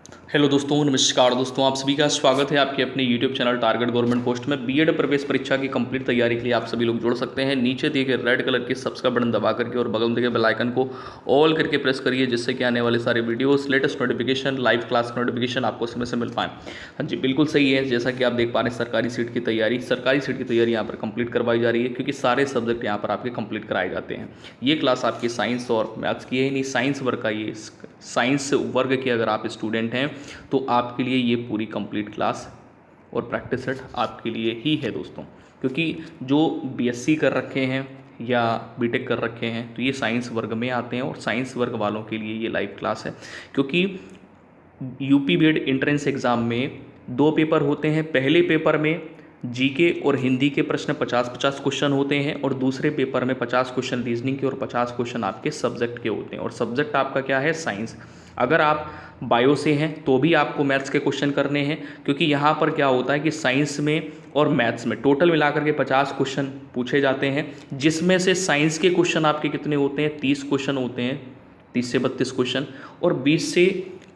Hello दोस्तों, नमस्कार दोस्तों। आप सभी का स्वागत है आपके अपने YouTube channel target government post में। बीएड प्रवेश परीक्षा की कंप्लीट तैयारी के लिए आप सभी लोग जुड़ सकते हैं। नीचे दिए गए रेड कलर के सब्सक्राइब बटन दबा करके और बगल में दिए बेल आइकन को ऑल करके प्रेस करिए, जिससे कि आने वाले सारे videos, latest notification, live class notification आपको समय से मिल पाए। हाँ जी, बिल्कुल सही है। जैसा कि आप देख पा रहे हैं, सरकारी सीट की तैयारी यहाँ पर कंप्लीट करवाई जा रही है, क्योंकि सारे सब्जेक्ट यहाँ पर आपके कंप्लीट कराए जाते हैं। ये क्लास आपकी साइंस और मैथ्स की है, नहीं साइंस वर्ग का, ये साइंस वर्ग के अगर आप स्टूडेंट हैं तो आपके लिए ये पूरी कंप्लीट क्लास और प्रैक्टिस सेट आपके लिए ही है दोस्तों। क्योंकि जो बीएससी कर रखे हैं या बीटेक कर रखे हैं तो ये साइंस वर्ग में आते हैं, और साइंस वर्ग वालों के लिए ये लाइव क्लास है। क्योंकि यूपी बीएड एंट्रेंस एग्ज़ाम में दो पेपर होते हैं। पहले पेपर में जीके और हिंदी के प्रश्न 50-50 क्वेश्चन होते हैं, और दूसरे पेपर में 50 क्वेश्चन रीजनिंग के और 50 क्वेश्चन आपके सब्जेक्ट के होते हैं। और सब्जेक्ट आपका क्या है? साइंस। अगर आप बायो से हैं तो भी आपको मैथ्स के क्वेश्चन करने हैं, क्योंकि यहाँ पर क्या होता है कि साइंस में और मैथ्स में टोटल मिलाकर के 50 क्वेश्चन पूछे जाते हैं, जिसमें से साइंस के क्वेश्चन आपके कितने होते हैं? 30 क्वेश्चन होते हैं, 30 से 32 क्वेश्चन, और 20 से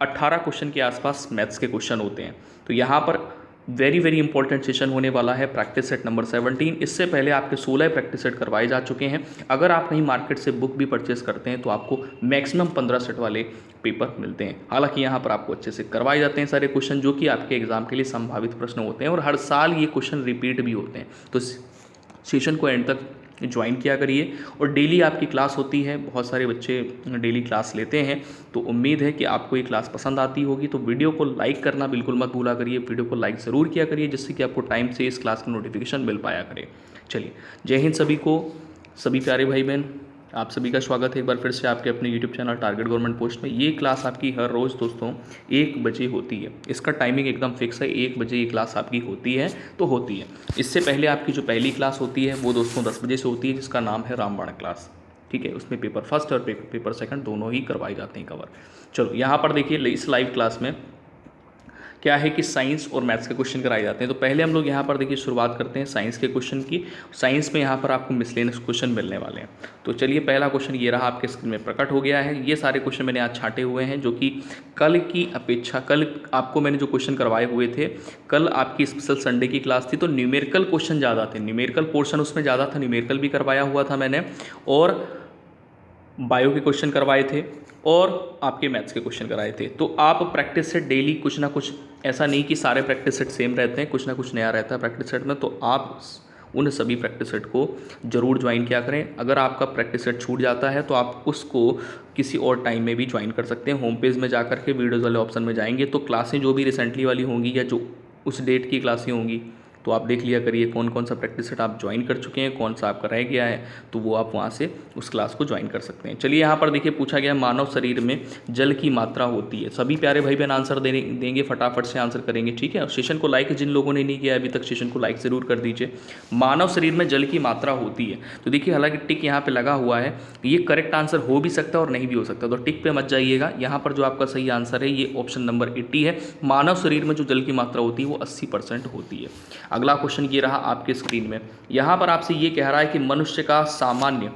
18 क्वेश्चन के आसपास मैथ्स के क्वेश्चन होते हैं। तो यहाँ पर वेरी इंपॉर्टेंट सेशन होने वाला है प्रैक्टिस सेट नंबर 17। इससे पहले आपके 16 प्रैक्टिस सेट करवाए जा चुके हैं। अगर आप कहीं मार्केट से बुक भी परचेस करते हैं तो आपको मैक्सिमम 15 सेट वाले पेपर मिलते हैं। हालांकि यहाँ पर आपको अच्छे से करवाए जाते हैं सारे क्वेश्चन, जो कि आपके एग्जाम के लिए संभावित प्रश्न होते हैं, और हर साल ये क्वेश्चन रिपीट भी होते हैं। तो सेशन को एंड तक ज्वाइन किया करिए। और डेली आपकी क्लास होती है, बहुत सारे बच्चे डेली क्लास लेते हैं, तो उम्मीद है कि आपको ये क्लास पसंद आती होगी। तो वीडियो को लाइक करना बिल्कुल मत भूला करिए, वीडियो को लाइक ज़रूर किया करिए, जिससे कि आपको टाइम से इस क्लास का नोटिफिकेशन मिल पाया करे। चलिए, जय हिंद सभी को, सभी प्यारे भाई बहन, आप सभी का स्वागत है एक बार फिर से आपके अपने YouTube channel target government post में। ये क्लास आपकी हर रोज़ दोस्तों 1 बजे होती है। इसका टाइमिंग एकदम फिक्स है, 1 बजे ये क्लास आपकी होती है तो होती है। इससे पहले आपकी जो पहली क्लास होती है वो दोस्तों 10 बजे से होती है, जिसका नाम है रामबाण क्लास। ठीक है, उसमें पेपर फर्स्ट और पेपर सेकंड दोनों ही करवाए जाते हैं कवर। चलो यहाँ पर देखिए, इस लाइव क्लास में क्या है कि साइंस और मैथ्स के क्वेश्चन कराए जाते हैं। तो पहले हम लोग यहाँ पर देखिए शुरुआत करते हैं साइंस के क्वेश्चन की। साइंस में यहाँ पर आपको मिसलेनियस क्वेश्चन मिलने वाले हैं। तो चलिए, पहला क्वेश्चन ये रहा, आपके स्क्रीन में प्रकट हो गया है। ये सारे क्वेश्चन मैंने आज छांटे हुए हैं, जो कि कल की अपेक्षा, कल आपको मैंने जो क्वेश्चन करवाए हुए थे, कल आपकी स्पेशल संडे की क्लास थी, तो न्यूमेरिकल क्वेश्चन ज़्यादा थे, न्यूमेरिकल पोर्शन उसमें ज़्यादा था, न्यूमेरिकल भी करवाया हुआ था मैंने, और बायो के क्वेश्चन करवाए थे, और आपके मैथ्स के क्वेश्चन कराए थे। तो आप प्रैक्टिस सेट डेली कुछ ना कुछ, ऐसा नहीं कि सारे प्रैक्टिस सेट सेम रहते हैं, कुछ ना कुछ नया रहता है प्रैक्टिस सेट में। तो आप उन सभी प्रैक्टिस सेट को जरूर ज्वाइन किया करें। अगर आपका प्रैक्टिस सेट छूट जाता है तो आप उसको किसी और टाइम में भी ज्वाइन कर सकते हैं। होम पेज में जा करके वीडियोज़ वाले ऑप्शन में जाएंगे तो क्लासें जो भी रिसेंटली वाली होंगी या जो उस डेट की क्लासें होंगी, तो आप देख लिया करिए कौन कौन सा प्रैक्टिस सेट आप ज्वाइन कर चुके हैं, कौन सा आपका रह गया है, तो वो आप वहाँ से उस क्लास को ज्वाइन कर सकते हैं। चलिए, यहाँ पर देखिए पूछा गया, मानव शरीर में जल की मात्रा होती है। सभी प्यारे भाई बहन आंसर देंगे, फटाफट से आंसर करेंगे। ठीक है, और सेशन को लाइक, जिन लोगों ने नहीं किया अभी तक, सेशन को लाइक ज़रूर कर दीजिए। मानव शरीर में जल की मात्रा होती है, तो देखिए हालांकि टिक यहाँ पर लगा हुआ है, ये करेक्ट आंसर हो भी सकता है और नहीं भी हो सकता, तो टिक पे मत जाइएगा। यहाँ पर जो आपका सही आंसर है ये ऑप्शन नंबर 80 है। मानव शरीर में जो जल की मात्रा होती है वो 80% होती है। अगला क्वेश्चन ये रहा आपके स्क्रीन में। यहां पर आपसे ये कह रहा है कि मनुष्य का सामान्य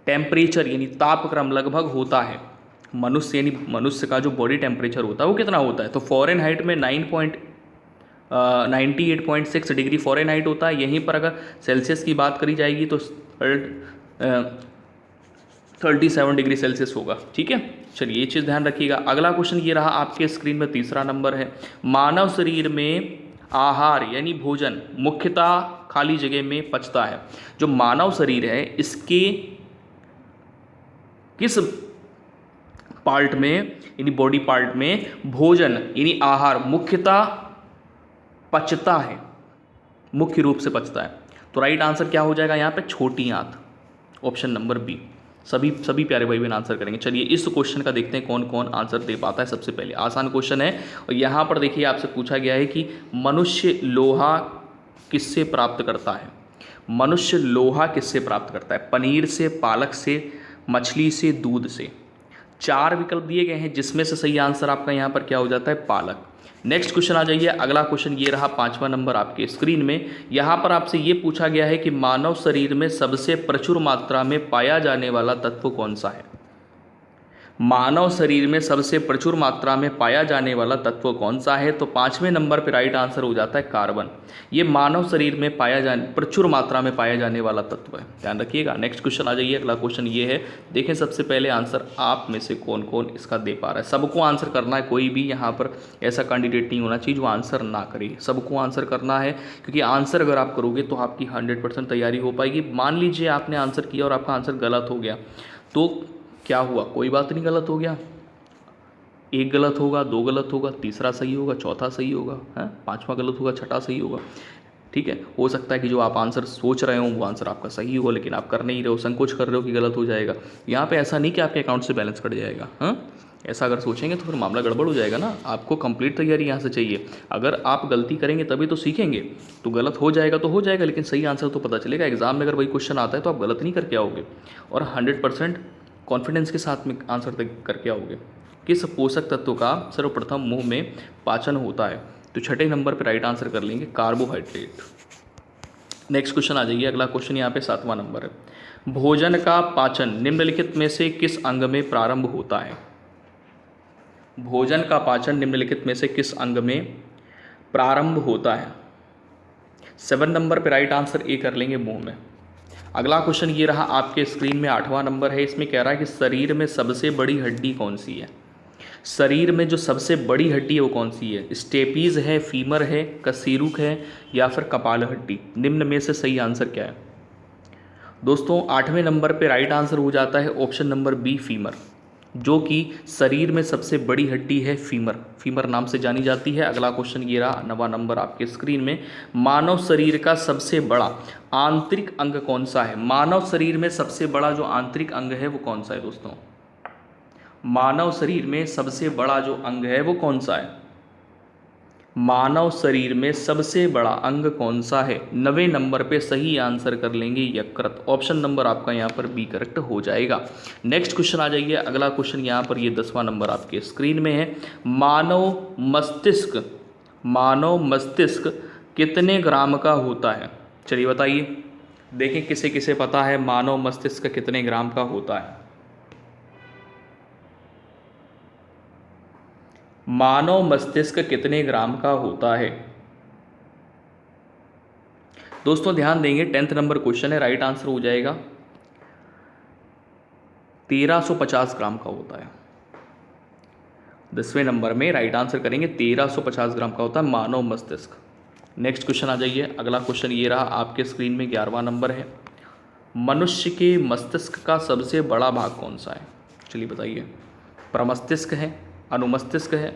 टेम्परेचर यानी तापक्रम लगभग होता है। मनुष्य का जो बॉडी टेम्परेचर होता है वो कितना होता है? तो फ़ारेनहाइट में 98.6 डिग्री फ़ारेनहाइट होता है। यहीं पर अगर सेल्सियस की बात करी जाएगी तो 37 डिग्री सेल्सियस होगा। ठीक है, चलिए ये चीज़ ध्यान रखिएगा। अगला क्वेश्चन ये रहा आपके स्क्रीन में, तीसरा नंबर है, मानव शरीर में आहार यानी भोजन मुख्यतः खाली जगह में पचता है। जो मानव शरीर है इसके किस पार्ट में यानी बॉडी पार्ट में भोजन यानी आहार मुख्यतः पचता है, मुख्य रूप से पचता है? तो राइट आंसर क्या हो जाएगा यहाँ पे? छोटी आंत, ऑप्शन नंबर बी। सभी प्यारे भाई बहन आंसर करेंगे। चलिए इस क्वेश्चन का देखते हैं कौन कौन आंसर दे पाता है। सबसे पहले आसान क्वेश्चन है, और यहाँ पर देखिए आपसे पूछा गया है कि मनुष्य लोहा किससे प्राप्त करता है? मनुष्य लोहा किससे प्राप्त करता है? पनीर से, पालक से, मछली से, दूध से। 4 विकल्प दिए गए हैं, जिसमें से सही आंसर आपका यहाँ पर क्या हो जाता है? पालक। नेक्स्ट क्वेश्चन आ जाइए। अगला क्वेश्चन ये रहा 5वां नंबर आपके स्क्रीन में। यहाँ पर आपसे ये पूछा गया है कि मानव शरीर में सबसे प्रचुर मात्रा में पाया जाने वाला तत्व कौन सा है? मानव शरीर में सबसे प्रचुर मात्रा में पाया जाने वाला तत्व कौन सा है? तो 5वें नंबर पर राइट आंसर हो जाता है कार्बन। ये मानव शरीर में प्रचुर मात्रा में पाया जाने वाला तत्व है, ध्यान रखिएगा। नेक्स्ट क्वेश्चन आ जाइए। अगला क्वेश्चन ये है, देखें सबसे पहले आंसर आप में से कौन कौन इसका दे पा रहा है। सबको आंसर करना है, कोई भी यहाँ पर ऐसा कैंडिडेट नहीं होना चाहिए जो आंसर ना करे, सबको आंसर करना है, क्योंकि आंसर अगर आप करोगे तो आपकी 100% तैयारी हो पाएगी। मान लीजिए आपने आंसर किया और आपका आंसर गलत हो गया, तो क्या हुआ? कोई बात नहीं, गलत हो गया, एक गलत होगा, दो गलत होगा, तीसरा सही होगा, चौथा सही होगा, है, पांचवा गलत होगा, छठा सही होगा। ठीक है, हो सकता है कि जो आप आंसर सोच रहे हो वो आंसर आपका सही होगा, लेकिन आप कर नहीं रहे हो, संकोच कर रहे हो कि गलत हो जाएगा। यहाँ पे ऐसा नहीं कि आपके अकाउंट से बैलेंस कट जाएगा। हाँ, ऐसा अगर सोचेंगे तो फिर मामला गड़बड़ हो जाएगा ना। आपको कंप्लीट तैयारी यहाँ से चाहिए। अगर आप गलती करेंगे तभी तो सीखेंगे, तो गलत हो जाएगा तो हो जाएगा, लेकिन सही आंसर तो पता चलेगा। एग्जाम में अगर वही क्वेश्चन आता है तो आप गलत नहीं करके आओगे और 100% कॉन्फिडेंस के साथ में आंसर करके आओगे। किस पोषक तत्व का सर्वप्रथम मुंह में पाचन होता है? तो छठे नंबर पर राइट आंसर कर लेंगे कार्बोहाइड्रेट। नेक्स्ट क्वेश्चन आ जाइए। अगला क्वेश्चन यहाँ पे 7वां नंबर है। भोजन का पाचन निम्नलिखित में से किस अंग में प्रारंभ होता है? भोजन का पाचन निम्नलिखित में से किस अंग में प्रारंभ होता है? 7 नंबर पर राइट आंसर ए कर लेंगे, मुंह में। अगला क्वेश्चन ये रहा आपके स्क्रीन में, 8वां नंबर है। इसमें कह रहा है कि शरीर में सबसे बड़ी हड्डी कौन सी है? शरीर में जो सबसे बड़ी हड्डी है वो कौन सी है? स्टेपीज है, फीमर है, कशीरुक है, या फिर कपाल हड्डी? निम्न में से सही आंसर क्या है? दोस्तों 8वें नंबर पे राइट आंसर हो जाता है ऑप्शन नंबर बी, फीमर, जो कि शरीर में सबसे बड़ी हड्डी है। फीमर, फीमर नाम से जानी जाती है। अगला क्वेश्चन ये रहा 9वां नंबर आपके स्क्रीन में। मानव शरीर का सबसे बड़ा आंतरिक अंग कौन सा है? मानव शरीर में सबसे बड़ा जो आंतरिक अंग है वो कौन सा है दोस्तों? मानव शरीर में सबसे बड़ा जो अंग है वो कौन सा है? मानव शरीर में सबसे बड़ा अंग कौन सा है? 9वें नंबर पे सही आंसर कर लेंगे यकृत। ऑप्शन नंबर आपका यहाँ पर बी करेक्ट हो जाएगा। नेक्स्ट क्वेश्चन आ जाइए। अगला क्वेश्चन यहाँ पर ये 10वां नंबर आपके स्क्रीन में है। मानव मस्तिष्क कितने ग्राम का होता है? चलिए बताइए, देखें किसे किसे पता है मानव मस्तिष्क कितने ग्राम का होता है। मानव मस्तिष्क कितने ग्राम का होता है? दोस्तों ध्यान देंगे, 10th नंबर क्वेश्चन है, राइट आंसर हो जाएगा 1350 ग्राम का होता है। 10वें नंबर में राइट आंसर करेंगे, 1350 ग्राम का होता है मानव मस्तिष्क। नेक्स्ट क्वेश्चन आ जाइए। अगला क्वेश्चन ये रहा आपके स्क्रीन में, 11वां नंबर है। मनुष्य के मस्तिष्क का सबसे बड़ा भाग कौन सा है? चलिए बताइए, प्रमस्तिष्क है, अनुमस्तिष्क है,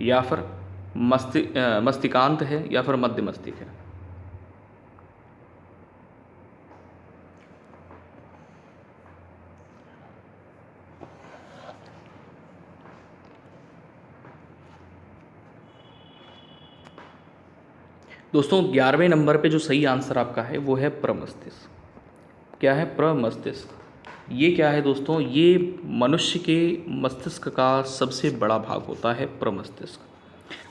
या फिर मस्तिकांत है, या फिर मध्य मस्तिष्क है? दोस्तों 11वें नंबर पे जो सही आंसर आपका है वो है प्रमस्तिष्क। क्या है? प्रमस्तिष्क। ये क्या है दोस्तों? ये मनुष्य के मस्तिष्क का सबसे बड़ा भाग होता है, प्रमस्तिष्क।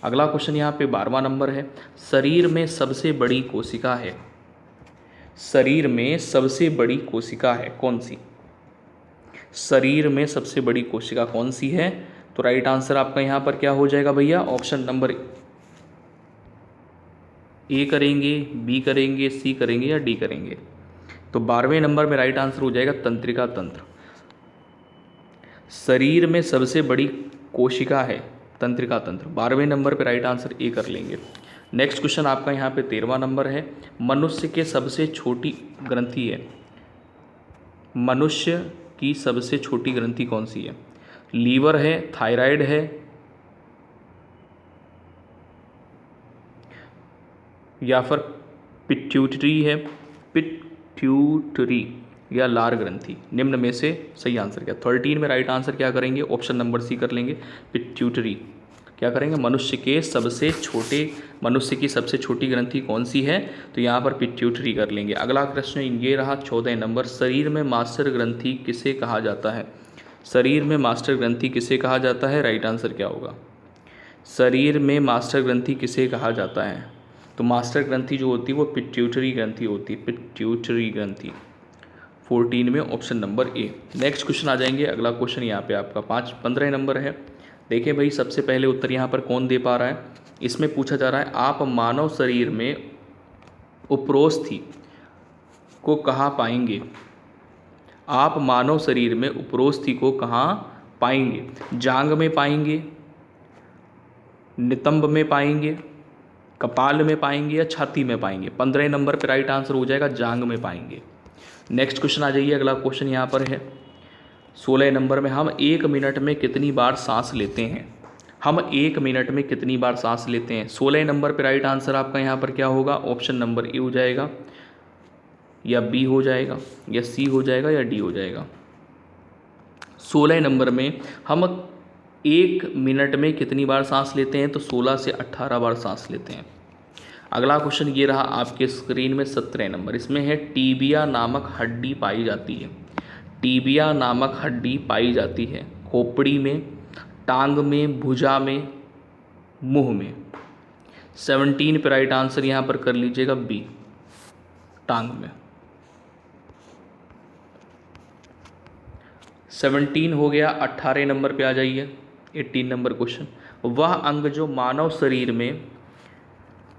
अगला क्वेश्चन यहाँ पे 12वां नंबर है। शरीर में सबसे बड़ी कोशिका है, शरीर में सबसे बड़ी कोशिका है कौन सी? शरीर में सबसे बड़ी कोशिका कौन सी है? तो राइट आंसर आपका यहाँ पर क्या हो जाएगा भैया? ऑप्शन नंबर ए करेंगे, बी करेंगे, सी करेंगे, या डी करेंगे? तो 12वें नंबर में राइट आंसर हो जाएगा तंत्रिका तंत्र। शरीर में सबसे बड़ी कोशिका है तंत्रिका तंत्र। 12वें नंबर पे राइट आंसर ए कर लेंगे। नेक्स्ट क्वेश्चन आपका यहाँ पे 13वां नंबर है। मनुष्य के सबसे छोटी ग्रंथि है, मनुष्य की सबसे छोटी ग्रंथि कौन सी है? लीवर है, थायराइड है, या फिर पिट्यूटरी है, पिट्यूटरी या लार ग्रंथि? निम्न में से सही आंसर क्या? 13 में राइट आंसर क्या करेंगे? ऑप्शन नंबर सी कर लेंगे, पिट्यूटरी। क्या करेंगे? मनुष्य की सबसे छोटी ग्रंथि कौन सी है? तो यहाँ पर पिट्यूटरी कर लेंगे। अगला प्रश्न ये रहा 14 नंबर। शरीर में मास्टर ग्रंथि किसे कहा जाता है? शरीर में मास्टर ग्रंथि किसे कहा जाता है? राइट आंसर क्या होगा? शरीर में मास्टर ग्रंथि किसे कहा जाता है? तो मास्टर ग्रंथि जो होती है वो पिट्यूटरी ग्रंथि होती है, पिट्यूटरी ग्रंथि। 14 में option number A. Next question आ जाएंगे। अगला क्वेश्चन यहाँ पे आपका 15 नंबर है। देखिए भाई, सबसे पहले उत्तर यहाँ पर कौन दे पा रहा है। इसमें पूछा जा रहा है आप मानव शरीर में उपरोस्थि को कहाँ पाएंगे। आप मानव शरीर में उपरोस्थि को कहाँ पाएंगे। जांग में पाएंगे, नितंब में पाएंगे, कपाल में पाएंगे या छाती में पाएंगे। 15 नंबर पर राइट आंसर हो जाएगा जांग में पाएंगे। नेक्स्ट क्वेश्चन आ जाइए। अगला क्वेश्चन यहाँ पर है 16 नंबर में, हम 1 मिनट में कितनी बार सांस लेते हैं। हम 1 मिनट में कितनी बार सांस लेते हैं। 16 नंबर पर राइट आंसर आपका यहाँ पर क्या होगा, ऑप्शन नंबर ए हो जाएगा, या बी हो जाएगा, या सी हो जाएगा, या डी हो जाएगा। 16 नंबर में हम 1 मिनट में कितनी बार सांस लेते हैं, तो 16 से 18 बार सांस लेते हैं। अगला क्वेश्चन ये रहा आपके स्क्रीन में 17 नंबर। इसमें है टीबिया नामक हड्डी पाई जाती है। टीबिया नामक हड्डी पाई जाती है खोपड़ी में, टांग में, भुजा में, मुंह में। 17 पे राइट आंसर यहाँ पर कर लीजिएगा बी, टांग में। 17 हो गया। 18 नंबर पे आ जाइए। 18 नंबर क्वेश्चन, वह अंग जो मानव शरीर में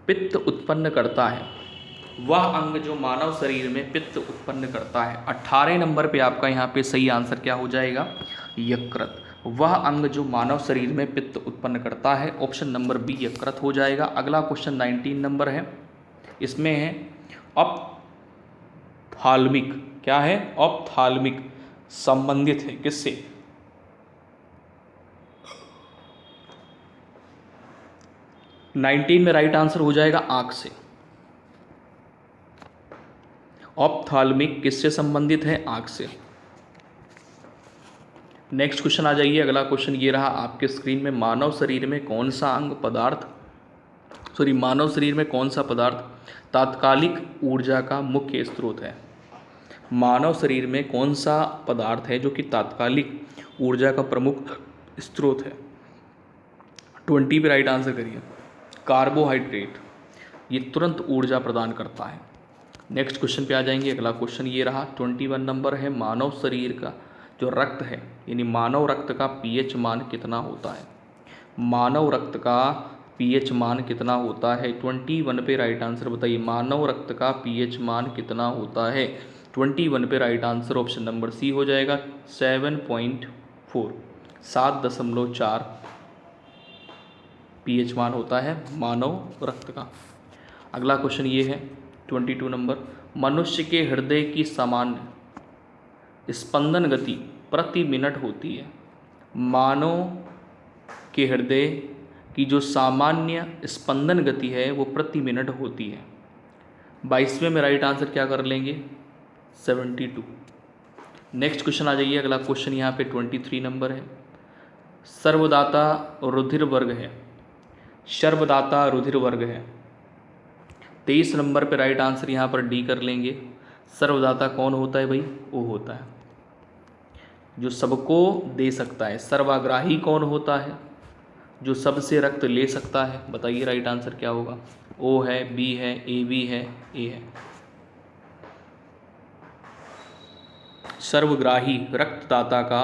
पित्त उत्पन्न करता है। वह अंग जो मानव शरीर में पित्त उत्पन्न करता है। 18 नंबर पे आपका यहाँ पे सही आंसर क्या हो जाएगा, यकृत। वह अंग जो मानव शरीर में पित्त उत्पन्न करता है, ऑप्शन नंबर बी यकृत हो जाएगा। अगला क्वेश्चन 19 नंबर है। इसमें है ऑप्थाल्मिक, क्या है, ऑप्थाल्मिक संबंधित है किससे। 19 में राइट आंसर हो जाएगा आंख से। ऑप्थाल्मिक किससे संबंधित है, आंख से। नेक्स्ट क्वेश्चन आ जाइए। अगला क्वेश्चन ये रहा आपके स्क्रीन में, मानव शरीर में कौन सा अंग पदार्थ मानव शरीर में कौन सा पदार्थ तात्कालिक ऊर्जा का मुख्य स्रोत है। मानव शरीर में कौन सा पदार्थ है जो कि तात्कालिक ऊर्जा का प्रमुख स्रोत है। 20 पे राइट आंसर करिए। कार्बोहाइड्रेट, ये तुरंत ऊर्जा प्रदान करता है। नेक्स्ट क्वेश्चन पे आ जाएंगे। अगला क्वेश्चन ये रहा 21 नंबर है, मानव शरीर का जो रक्त है, यानी मानव रक्त का पीएच मान कितना होता है। मानव रक्त का पीएच मान कितना होता है। 21 पे राइट आंसर बताइए, मानव रक्त का पीएच मान कितना होता है। 21 पे right answer option number C हो जाएगा, 7.4, 7.4 पीएच मान होता है मानव रक्त का। अगला क्वेश्चन ये है 22 नंबर, मनुष्य के हृदय की सामान्य स्पंदन गति प्रति मिनट होती है। मानव के हृदय की जो सामान्य स्पंदन गति है वो प्रति मिनट होती है। 22वें में राइट आंसर क्या कर लेंगे, 72। नेक्स्ट क्वेश्चन आ जाइए। अगला क्वेश्चन यहाँ पे 23 नंबर है, सर्वदाता रुधिर वर्ग है। सर्वदाता रुधिर वर्ग है। 23 नंबर पे राइट आंसर यहाँ पर डी कर लेंगे। सर्वदाता कौन होता है भाई, वो होता है जो सबको दे सकता है। सर्वाग्राही कौन होता है, जो सबसे रक्त ले सकता है। बताइए राइट आंसर क्या होगा, ओ है, बी है, ए बी है, ए है। सर्वग्राही रक्तदाता का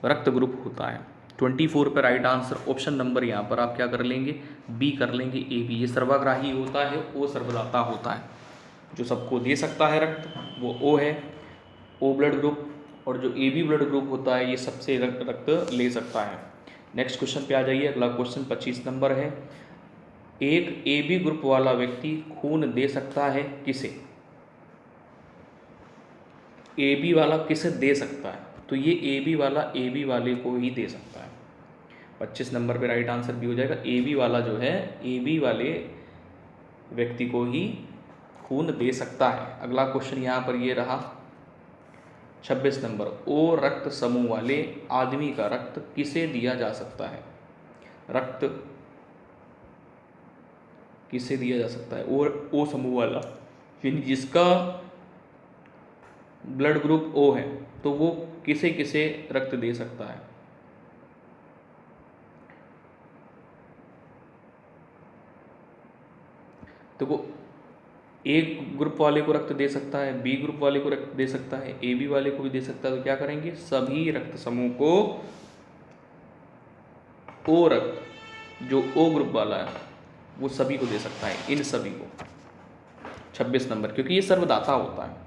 रक्त ग्रुप होता है। 24 पर राइट आंसर ऑप्शन नंबर यहाँ पर आप क्या कर लेंगे, बी कर लेंगे, ए बी। ये सर्वाग्राही होता है, वो सर्वदाता होता है। जो सबको दे सकता है रक्त वो ओ है, ओ ब्लड ग्रुप, और जो ए बी ब्लड ग्रुप होता है ये सबसे रक्त ले सकता है। नेक्स्ट क्वेश्चन पे आ जाइए। अगला क्वेश्चन 25 नंबर है, एक ए बी ग्रुप वाला व्यक्ति खून दे सकता है किसे। ए बी वाला किसे दे सकता है, तो ये ए बी वाला ए बी वाले को ही दे सकता है। 25 नंबर पे राइट आंसर भी हो जाएगा, ए बी वाला जो है ए बी वाले व्यक्ति को ही खून दे सकता है। अगला क्वेश्चन यहाँ पर ये रहा 26 नंबर, ओ रक्त समूह वाले आदमी का रक्त किसे दिया जा सकता है। रक्त किसे दिया जा सकता है, ओ समूह वाला, यानी जिसका ब्लड ग्रुप ओ है तो वो किसे किसे रक्त दे सकता है। तो वो ए ग्रुप वाले को रक्त दे सकता है, बी ग्रुप वाले को रक्त दे सकता है, ए बी वाले को भी दे सकता है, तो क्या करेंगे, सभी रक्त समूह को ओ रक्त जो ओ ग्रुप वाला है वो सभी को दे सकता है, इन सभी को। 26 नंबर, क्योंकि ये सर्वदाता होता है।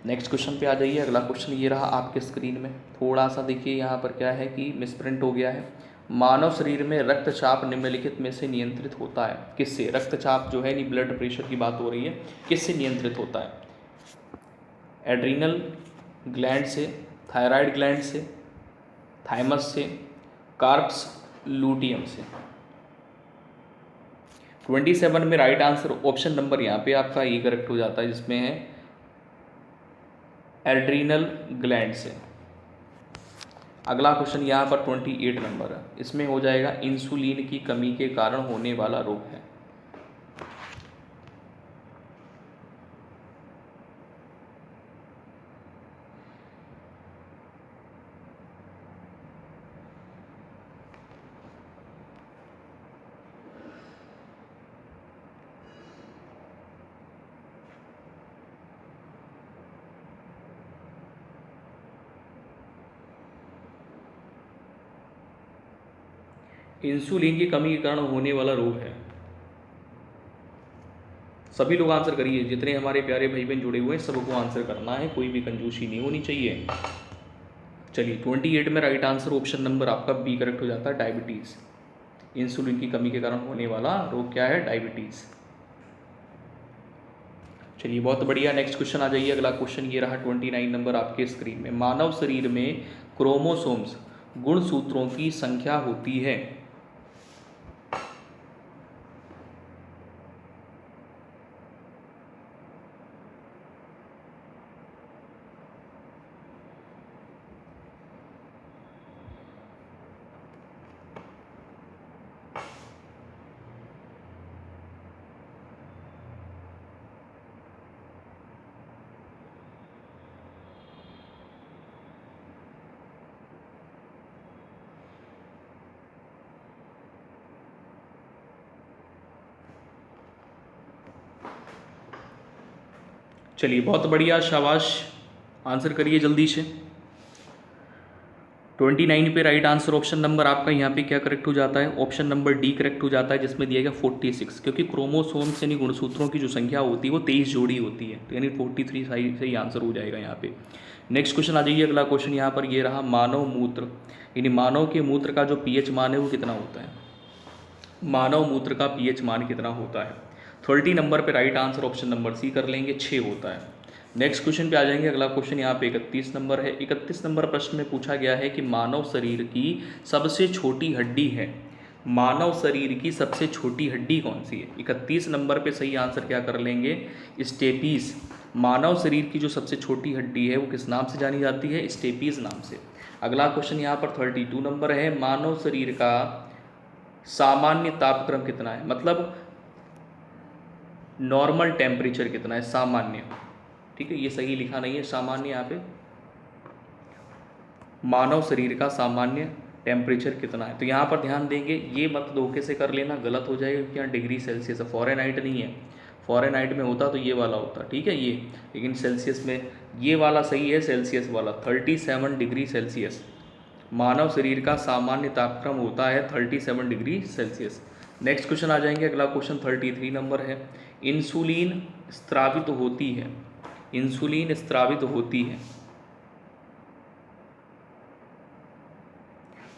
नेक्स्ट क्वेश्चन पे आ जाइए। अगला क्वेश्चन ये रहा आपके स्क्रीन में, थोड़ा सा देखिए यहाँ पर क्या है कि मिसप्रिंट हो गया है। मानव शरीर में रक्तचाप निम्नलिखित में से नियंत्रित होता है, किससे? रक्तचाप जो है नहीं, ब्लड प्रेशर की बात हो रही है, किससे नियंत्रित होता है? एड्रीनल ग्लैंड से, थायराइड ग्लैंड से, थाइमस से, कार्प्स लूटियम से। 27 में राइट आंसर ऑप्शन नंबर यहाँ पे आपका ई करेक्ट हो जाता है, जिसमें है एड्रीनल ग्लैंड से। अगला क्वेश्चन यहाँ पर 28 नंबर है, इसमें हो जाएगा इंसुलिन की कमी के कारण होने वाला रोग है। इंसुलिन की कमी के कारण होने वाला रोग है। सभी लोग आंसर करिए, जितने हमारे प्यारे भाई बहन जुड़े हुए हैं सबको आंसर करना है, कोई भी कंजूसी नहीं होनी चाहिए। चलिए 28 में राइट आंसर ऑप्शन नंबर आपका बी करेक्ट हो जाता है, डायबिटीज़। इंसुलिन की कमी के कारण होने वाला रोग क्या है? डायबिटीज़। चलिए बहुत बढ़िया, नेक्स्ट क्वेश्चन आ जाइए। अगला क्वेश्चन ये रहा 29 नंबर आपके स्क्रीन में। मानव शरीर में क्रोमोसोम्स गुणसूत्रों की संख्या होती है। चलिए बहुत बढ़िया, शाबाश, आंसर करिए जल्दी से। 29 पे राइट आंसर ऑप्शन नंबर आपका यहाँ पे क्या करेक्ट हो जाता है? ऑप्शन नंबर डी करेक्ट हो जाता है, जिसमें दिया गया 46, क्योंकि क्रोमोसोम्स यानी गुणसूत्रों की जो संख्या होती है वो 23 जोड़ी होती है, तो यानी 43 सही आंसर हो जाएगा यहाँ पे। नेक्स्ट क्वेश्चन आ जाइए। अगला क्वेश्चन यहाँ पर ये रहा, मानव मूत्र यानी मानव के मूत्र का जो पीएच मान है वो कितना होता है? मानव मूत्र का पीएच मान कितना होता है? 30 नंबर पे right answer option number C कर लेंगे, 6 होता है। नेक्स्ट क्वेश्चन पे आ जाएंगे। अगला क्वेश्चन यहाँ पे 31 नंबर है। 31 नंबर प्रश्न में पूछा गया है कि मानव शरीर की सबसे छोटी हड्डी है, मानव शरीर की सबसे छोटी हड्डी कौन सी है? 31 नंबर पे सही आंसर क्या कर लेंगे? स्टेपीज। मानव शरीर की जो सबसे छोटी हड्डी है वो किस नाम से जानी जाती है? स्टेपीज नाम से। अगला क्वेश्चन यहाँ पर 32 नंबर है, मानव शरीर का सामान्य तापक्रम कितना है? मतलब नॉर्मल टेम्परेचर कितना है? सामान्य, ठीक है, ये सही लिखा नहीं है सामान्य, यहाँ पे मानव शरीर का सामान्य टेम्परेचर कितना है। तो यहाँ पर ध्यान देंगे, ये मत धोखे से कर लेना, गलत हो जाएगा, क्योंकि यहाँ डिग्री सेल्सियस है, फॉरेनहाइट नहीं है। फॉरेनहाइट में होता तो ये वाला होता, ठीक है ये, लेकिन सेल्सियस में ये वाला सही है, सेल्सियस वाला 37 डिग्री सेल्सियस। मानव शरीर का सामान्य तापक्रम होता है 37 डिग्री सेल्सियस। नेक्स्ट क्वेश्चन आ जाएंगे। अगला क्वेश्चन 33 नंबर है, इंसुलिन स्त्रावित होती है, इंसुलिन स्त्रावित होती है,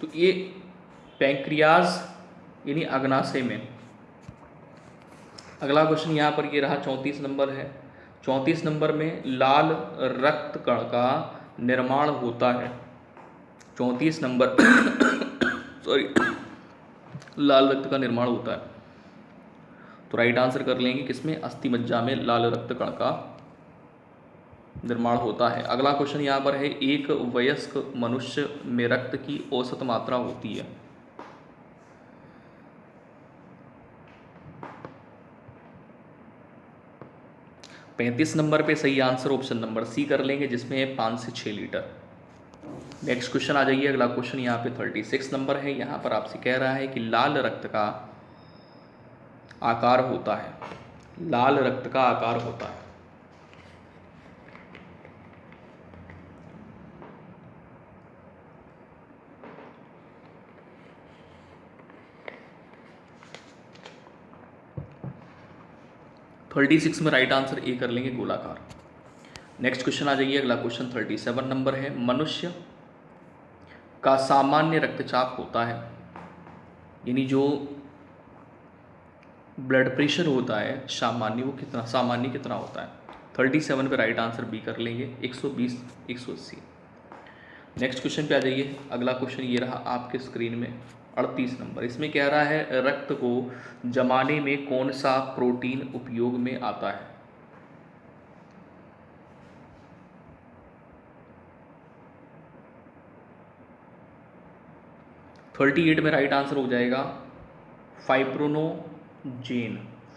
तो ये पैंक्रियाज यानी अग्नाशय में। अगला क्वेश्चन यहाँ पर ये रहा 34 नंबर है। 34 नंबर में लाल रक्त कण का निर्माण होता है। 34 नंबर सॉरी, लाल रक्त का निर्माण होता है, तो राइट आंसर कर लेंगे किसमें? अस्थिमज्जा में लाल रक्त कण का निर्माण होता है। अगला क्वेश्चन यहाँ पर है, एक वयस्क मनुष्य में रक्त की औसत मात्रा होती है। पैंतीस नंबर पे सही आंसर ऑप्शन नंबर सी कर लेंगे, जिसमें है 5 से 6 लीटर। नेक्स्ट क्वेश्चन आ जाइए। अगला क्वेश्चन यहाँ पे 36 नंबर है। यहाँ पर आपसे कह रहा है कि लाल रक्त का आकार होता है, लाल रक्त का आकार होता है? थर्टी सिक्स में राइट आंसर ए कर लेंगे, गोलाकार। नेक्स्ट क्वेश्चन आ जाइए, अगला क्वेश्चन 37 नंबर है। मनुष्य का सामान्य रक्तचाप होता है, यानी जो ब्लड प्रेशर होता है सामान्य, वो सामान्य कितना होता है? 37 पे राइट आंसर बी कर लेंगे, 120 180। नेक्स्ट क्वेश्चन पे आ जाइए, अगला क्वेश्चन ये रहा आपके स्क्रीन में 38 नंबर। इसमें कह रहा है रक्त को जमाने में कौन सा प्रोटीन उपयोग में आता है? थर्टी एट में राइट आंसर हो जाएगा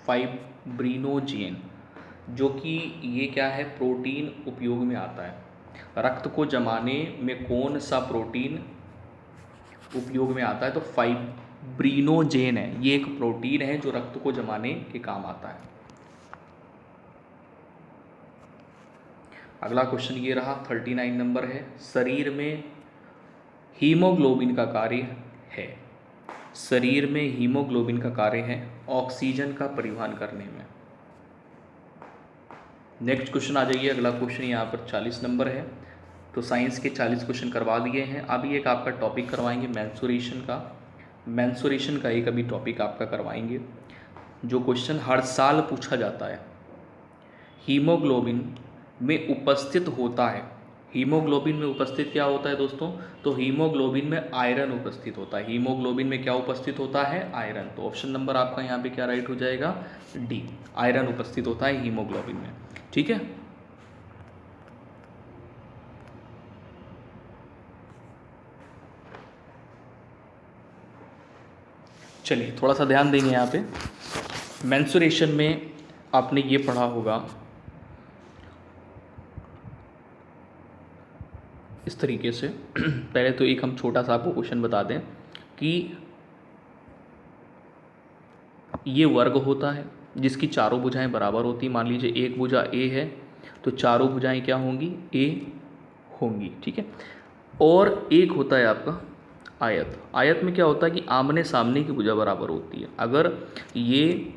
फाइब्रिनोजेन, जो कि ये क्या है, प्रोटीन उपयोग में आता है। रक्त को जमाने में कौन सा प्रोटीन उपयोग में आता है? तो फाइब्रिनोजेन है, ये एक प्रोटीन है जो रक्त को जमाने के काम आता है। अगला क्वेश्चन ये रहा 39 नंबर है। शरीर में हीमोग्लोबिन का कार्य है, शरीर में हीमोग्लोबिन का कार्य है ऑक्सीजन का परिवहन करने में। नेक्स्ट क्वेश्चन आ जाइए, अगला क्वेश्चन यहाँ पर 40 नंबर है। तो साइंस के 40 क्वेश्चन करवा दिए हैं। अभी एक आपका टॉपिक करवाएंगे मेंसुरेशन का एक अभी टॉपिक आपका करवाएंगे, जो क्वेश्चन हर साल पूछा जाता है। हीमोग्लोबिन में उपस्थित होता है, हीमोग्लोबिन में उपस्थित क्या होता है दोस्तों? तो हीमोग्लोबिन में आयरन उपस्थित होता है। हीमोग्लोबिन में क्या उपस्थित होता है? आयरन। तो ऑप्शन नंबर आपका यहाँ पे क्या राइट हो जाएगा? डी, आयरन उपस्थित होता है हीमोग्लोबिन में। ठीक है, चलिए थोड़ा सा ध्यान देंगे यहाँ पे। मेंसुरेशन में आपने ये पढ़ा होगा इस तरीके से। पहले तो एक हम छोटा सा आपको क्वेश्चन बता दें कि ये वर्ग होता है जिसकी चारों भुजाएं बराबर होती। मान लीजिए एक भुजा ए है तो चारों भुजाएं क्या होंगी? ए होंगी। ठीक है, और एक होता है आपका आयत। आयत में क्या होता है कि आमने सामने की भुजा बराबर होती है। अगर ये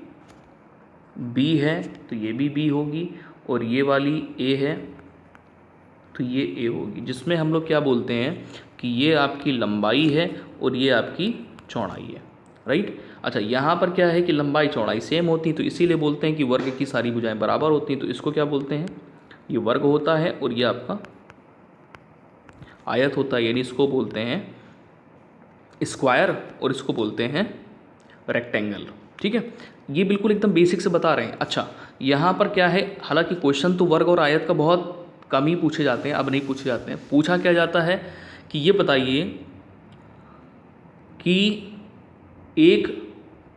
बी है तो ये भी बी होगी, और ये वाली ए है तो ये ए होगी, जिसमें हम लोग क्या बोलते हैं कि ये आपकी लंबाई है और ये आपकी चौड़ाई है। राइट। अच्छा, यहाँ पर क्या है कि लंबाई चौड़ाई सेम होती है, तो इसीलिए बोलते हैं कि वर्ग की सारी भुजाएं बराबर होती हैं। तो इसको क्या बोलते हैं? ये वर्ग होता है और ये आपका आयत होता है, यानी इसको बोलते हैं स्क्वायर और इसको बोलते हैं रेक्टेंगल। ठीक है, ये बिल्कुल एकदम बेसिक से बता रहे हैं। अच्छा, यहाँ पर क्या है, हालांकि क्वेश्चन तो वर्ग और आयत का बहुत कम ही पूछे जाते हैं, अब नहीं पूछे जाते हैं। पूछा क्या जाता है कि ये बताइए कि एक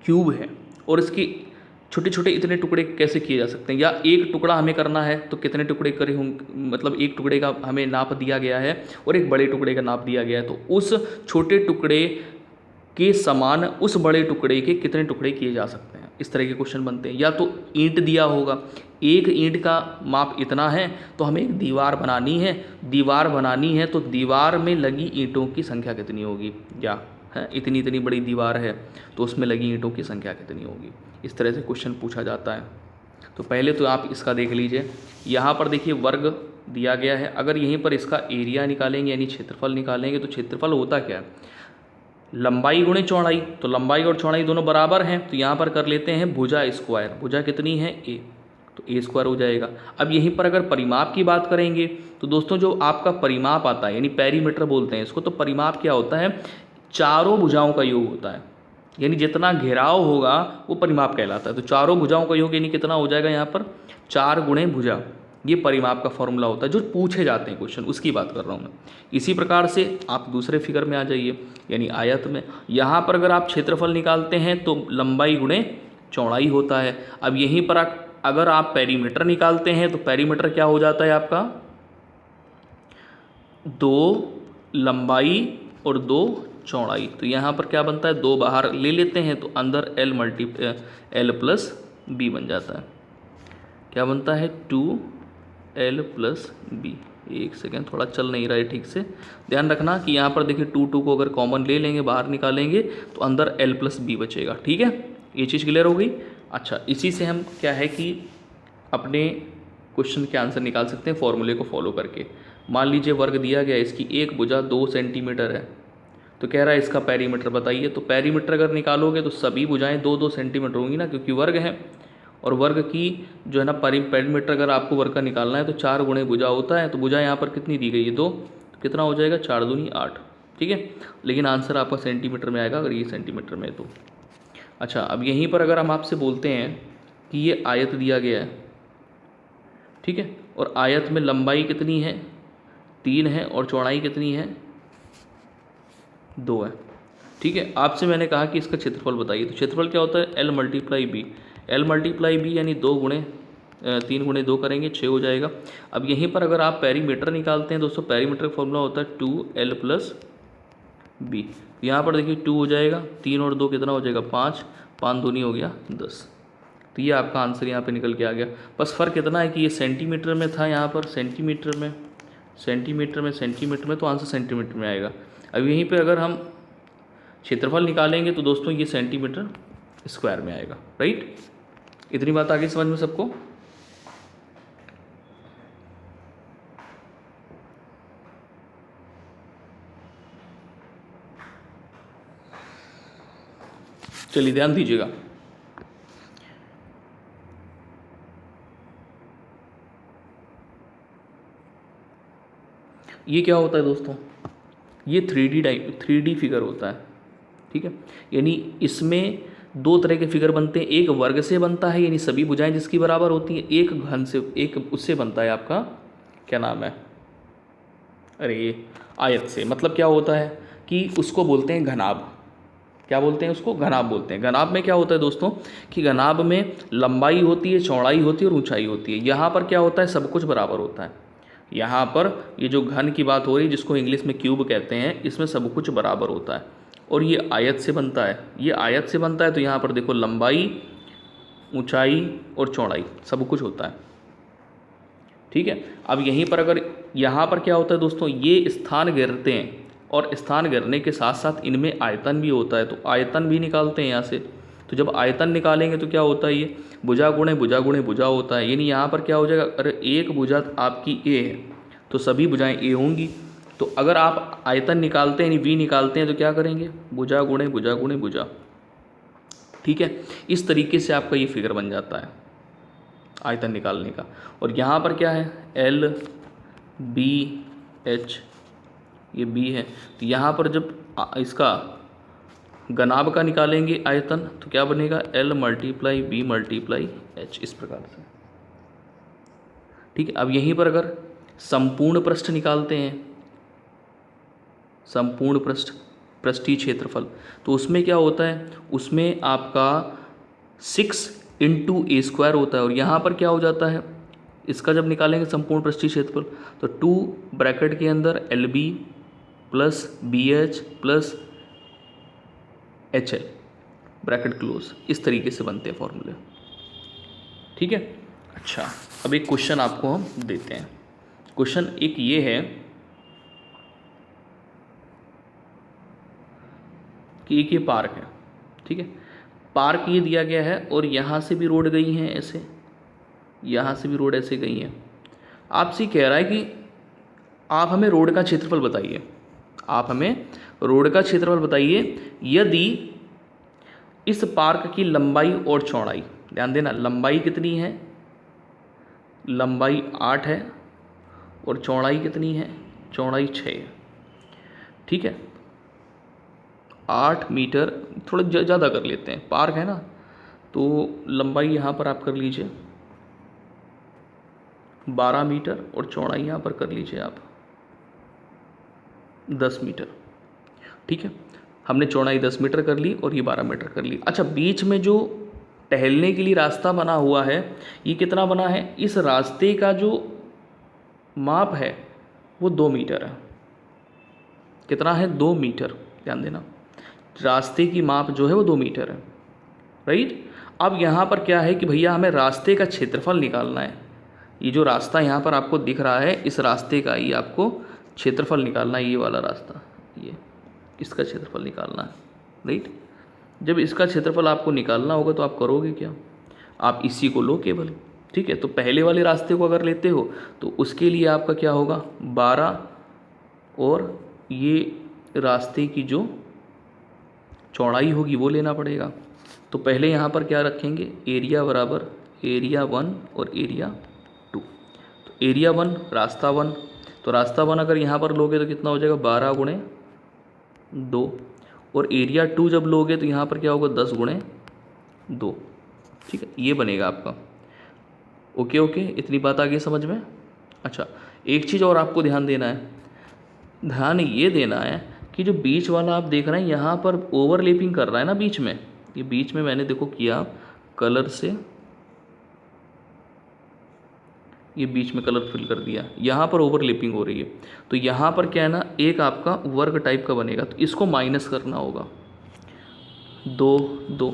क्यूब है और इसके छोटे छोटे इतने टुकड़े कैसे किए जा सकते हैं, या एक टुकड़ा हमें करना है तो कितने टुकड़े करे होंगे, मतलब एक टुकड़े का हमें नाप दिया गया है और एक बड़े टुकड़े का नाप दिया गया है, तो उस छोटे टुकड़े के समान उस बड़े टुकड़े के कितने टुकड़े किए जा सकते हैं। इस तरह के क्वेश्चन बनते हैं। या तो ईंट दिया होगा, एक ईंट का माप इतना है तो हमें एक दीवार बनानी है, तो दीवार में लगी ईंटों की संख्या कितनी होगी, या है इतनी इतनी बड़ी दीवार है तो उसमें लगी ईंटों की संख्या कितनी होगी। इस तरह से क्वेश्चन पूछा जाता है। तो पहले तो आप इसका देख लीजिए, यहाँ पर देखिए वर्ग दिया गया है। अगर यहीं पर इसका एरिया निकालेंगे यानी क्षेत्रफल निकालेंगे, तो क्षेत्रफल होता क्या है? लंबाई गुणे चौड़ाई। तो लंबाई और चौड़ाई दोनों बराबर हैं, तो यहाँ पर कर लेते हैं भुजा स्क्वायर। भुजा कितनी है? ए, तो ए स्क्वायर हो जाएगा। अब यहीं पर अगर परिमाप की बात करेंगे तो दोस्तों जो आपका परिमाप आता है, यानी पेरीमीटर बोलते हैं इसको, तो परिमाप क्या होता है? चारों भुजाओं का योग होता है, यानी जितना घेराव होगा वो परिमाप कहलाता है। तो चारों भुजाओं का योग यानी कितना हो जाएगा यहाँ पर? 4 गुणे भुजा। ये परिमाप का फॉर्मूला होता है जो पूछे जाते हैं क्वेश्चन, उसकी बात कर रहा हूँ मैं। इसी प्रकार से आप दूसरे फिगर में आ जाइए, यानी आयत में। यहाँ पर अगर आप क्षेत्रफल निकालते हैं तो लंबाई गुणे चौड़ाई होता है। अब यहीं पर अगर आप पेरीमीटर निकालते हैं तो पेरीमीटर क्या हो जाता है आपका? 2 लंबाई और 2 चौड़ाई। तो यहाँ पर क्या बनता है? 2 बाहर ले लेते हैं तो अंदर L + B बन जाता है। क्या बनता है 2l प्लस बी। एक सेकेंड, थोड़ा चल नहीं रहा है ठीक से, ध्यान रखना कि यहाँ पर देखिए 2 को अगर कॉमन ले लेंगे, बाहर निकालेंगे तो अंदर l प्लस बी बचेगा। ठीक है, ये चीज़ क्लियर हो गई। अच्छा, इसी से हम क्या है कि अपने क्वेश्चन के आंसर निकाल सकते हैं फॉर्मूले को फॉलो करके। मान लीजिए वर्ग दिया गया, इसकी एक भुजा 2 सेंटीमीटर है, तो कह रहा है इसका पेरीमीटर बताइए। तो पेरीमीटर अगर निकालोगे तो सभी भुजाएं 2-2 सेंटीमीटर होंगी ना, क्योंकि वर्ग है। और वर्ग की जो है ना पेरीमीटर अगर आपको वर्ग का निकालना है तो 4 गुणे भुजा होता है। तो भुजा यहाँ पर कितनी दी गई है 2, तो कितना हो जाएगा 4 दूनी 8। ठीक है, लेकिन आंसर आपका सेंटीमीटर में आएगा अगर ये सेंटीमीटर में है तो। अच्छा, अब यहीं पर अगर हम आपसे बोलते हैं कि ये आयत दिया गया है, ठीक है, और आयत में लंबाई कितनी है 3 है और चौड़ाई कितनी है 2 है। ठीक है, आपसे मैंने कहा कि इसका क्षेत्रफल बताइए। तो क्षेत्रफल क्या होता है L multiply B. L multiply B यानी 3 गुणे 2 करेंगे 6 हो जाएगा। अब यहीं पर अगर आप पेरीमीटर निकालते हैं दोस्तों, पेरीमीटर का फॉर्मूला होता है 2l प्लस बी। यहाँ पर देखिए 2 हो जाएगा, 3 और 2 कितना हो जाएगा 5, 5 दूनी हो गया 10। तो ये आपका आंसर यहाँ पे निकल के आ गया। बस फ़र्क इतना है कि ये सेंटीमीटर में था, यहाँ पर सेंटीमीटर में तो आंसर सेंटीमीटर में आएगा। अब यहीं पे अगर हम क्षेत्रफल निकालेंगे तो दोस्तों ये सेंटीमीटर स्क्वायर में आएगा। राइट, इतनी बात आगे समझ में सबको। चलिए ध्यान दीजिएगा। ये क्या होता है दोस्तों, ये 3D फिगर होता है। ठीक है, यानी इसमें 2 तरह के फिगर बनते हैं। एक वर्ग से बनता है, यानी सभी भुजाएं जिसकी बराबर होती हैं। एक घन से, एक उससे बनता है आपका, क्या नाम है, अरे ये आयत से। मतलब क्या होता है कि उसको बोलते हैं घनाभ। क्या बोलते हैं उसको, घनाभ बोलते हैं। घनाभ में क्या होता है दोस्तों कि घनाभ में लंबाई होती है, चौड़ाई होती है और ऊंचाई होती है। यहाँ पर क्या होता है, सब कुछ बराबर होता है। यहाँ पर ये जो घन की बात हो रही है, जिसको इंग्लिश में क्यूब कहते हैं, इसमें सब कुछ बराबर होता है। और ये आयत से बनता है, ये आयत से बनता है। तो यहाँ पर देखो लंबाई, ऊंचाई और चौड़ाई सब कुछ होता है। ठीक है, अब यहीं पर अगर यहाँ पर क्या होता है दोस्तों, ये स्थान घेरते हैं और स्थान घेरने के साथ साथ इनमें आयतन भी होता है। तो आयतन भी निकालते हैं यहाँ से। तो जब आयतन निकालेंगे तो क्या होता है, ये भुजा गुणे भुजा होता है। यानी यहाँ पर क्या हो जाएगा, अरे एक भुजा आपकी ए है तो सभी भुजाएं ए होंगी। तो अगर आप आयतन निकालते हैं यानी वी निकालते हैं तो क्या करेंगे, भुजा गुणे भुजा। ठीक है, इस तरीके से आपका ये फिगर बन जाता है आयतन निकालने का। और यहाँ पर क्या है, L B H, ये B है। तो यहाँ पर जब इसका घनाभ का निकालेंगे आयतन तो क्या बनेगा, L multiply B multiply H, इस प्रकार से। ठीक है, अब यहीं पर अगर संपूर्ण पृष्ठ निकालते हैं, संपूर्ण पृष्ठीय क्षेत्रफल, तो उसमें क्या होता है, उसमें आपका 6 इंटू ए स्क्वायर होता है। और यहाँ पर क्या हो जाता है, इसका जब निकालेंगे संपूर्ण पृष्ठीय क्षेत्रफल तो 2 ब्रैकेट के अंदर LB plus BH plus HL bracket close, इस तरीके से बनते हैं फॉर्मूले। ठीक है, अच्छा अब एक क्वेश्चन आपको हम देते हैं। क्वेश्चन एक ये है कि एक ये पार्क है। ठीक है, पार्क ये दिया गया है और यहाँ से भी रोड गई हैं ऐसे, यहाँ से भी रोड ऐसे गई हैं। आपसे कह रहा है कि आप हमें रोड का क्षेत्रफल बताइए, आप हमें रोड का क्षेत्रफल बताइए यदि इस पार्क की लंबाई और चौड़ाई, ध्यान देना लंबाई कितनी है, लंबाई 8 है और चौड़ाई कितनी है, चौड़ाई 6 है। ठीक है, 8 मीटर, थोड़ा ज़्यादा कर लेते हैं, पार्क है ना, तो लंबाई यहाँ पर आप कर लीजिए 12 मीटर और चौड़ाई यहाँ पर कर लीजिए आप 10 मीटर। ठीक है, हमने चौड़ाई 10 मीटर कर ली और ये 12 मीटर कर ली। अच्छा, बीच में जो टहलने के लिए रास्ता बना हुआ है, ये कितना बना है, इस रास्ते का जो माप है वो 2 मीटर है। कितना है, 2 मीटर, ध्यान देना, रास्ते की माप जो है वो 2 मीटर है। राइट, अब यहाँ पर क्या है कि भैया हमें रास्ते का क्षेत्रफल निकालना है। ये जो रास्ता यहाँ पर आपको दिख रहा है, इस रास्ते का ही आपको क्षेत्रफल निकालना है। ये वाला रास्ता, ये इसका क्षेत्रफल निकालना है, राइट। जब इसका क्षेत्रफल आपको निकालना होगा तो आप करोगे क्या, आप इसी को लो केवल, ठीक है। तो पहले वाले रास्ते को अगर लेते हो तो उसके लिए आपका क्या होगा, 12 और ये रास्ते की जो चौड़ाई होगी वो लेना पड़ेगा। तो पहले यहाँ पर क्या रखेंगे, एरिया बराबर एरिया 1 और एरिया 2। तो एरिया 1 रास्ता 1, तो रास्ता 1 अगर यहाँ पर लोगे तो कितना हो जाएगा, 12 गुणे 2, और एरिया 2 जब लोगे तो यहाँ पर क्या होगा, 10 गुणे 2, ठीक है। ये बनेगा आपका। ओके ओके, इतनी बात आ गई समझ में। अच्छा, एक चीज़ और आपको ध्यान देना है, ध्यान ये देना है कि जो बीच वाला आप देख रहे हैं यहाँ पर ओवरलैपिंग कर रहा है ना बीच में, ये बीच में मैंने देखो किया कलर से, ये बीच में कलर फिल कर दिया, यहाँ पर ओवरलैपिंग हो रही है। तो यहाँ पर क्या है ना, एक आपका वर्ग टाइप का बनेगा, तो इसको माइनस करना होगा, 2 2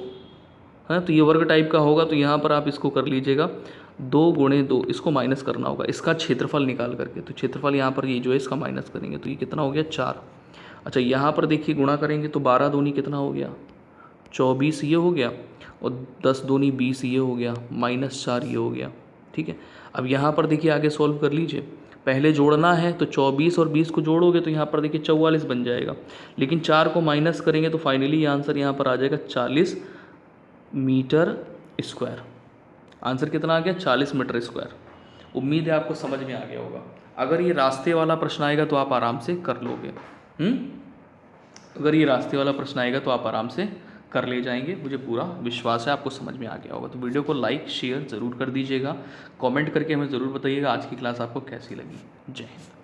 है, तो ये वर्ग टाइप का होगा। तो यहाँ पर आप इसको कर लीजिएगा 2 गुणे 2, इसको माइनस करना होगा इसका क्षेत्रफल निकाल करके। तो क्षेत्रफल यहाँ पर ये जो है इसका माइनस करेंगे तो ये कितना हो गया, 4। अच्छा, यहाँ पर देखिए गुणा करेंगे तो 12 दूनी कितना हो गया, 24 ये हो गया, और 10 दूनी 20 ये हो गया, -4 ये हो गया, ठीक है। अब यहाँ पर देखिए आगे सॉल्व कर लीजिए, पहले जोड़ना है तो 24 और 20 को जोड़ोगे तो यहाँ पर देखिए 44 बन जाएगा, लेकिन 4 को माइनस करेंगे तो फाइनली आंसर यहाँ पर आ जाएगा 40 मीटर स्क्वायर। आंसर कितना आ गया, 40 मीटर स्क्वायर। उम्मीद है आपको समझ में आ गया होगा। अगर ये रास्ते वाला प्रश्न आएगा तो आप आराम से कर लोगे। अगर ये रास्ते वाला प्रश्न आएगा तो आप आराम से कर ले जाएंगे, मुझे पूरा विश्वास है आपको समझ में आ गया होगा। तो वीडियो को लाइक शेयर ज़रूर कर दीजिएगा, कमेंट करके हमें ज़रूर बताइएगा आज की क्लास आपको कैसी लगी। जय हिंद।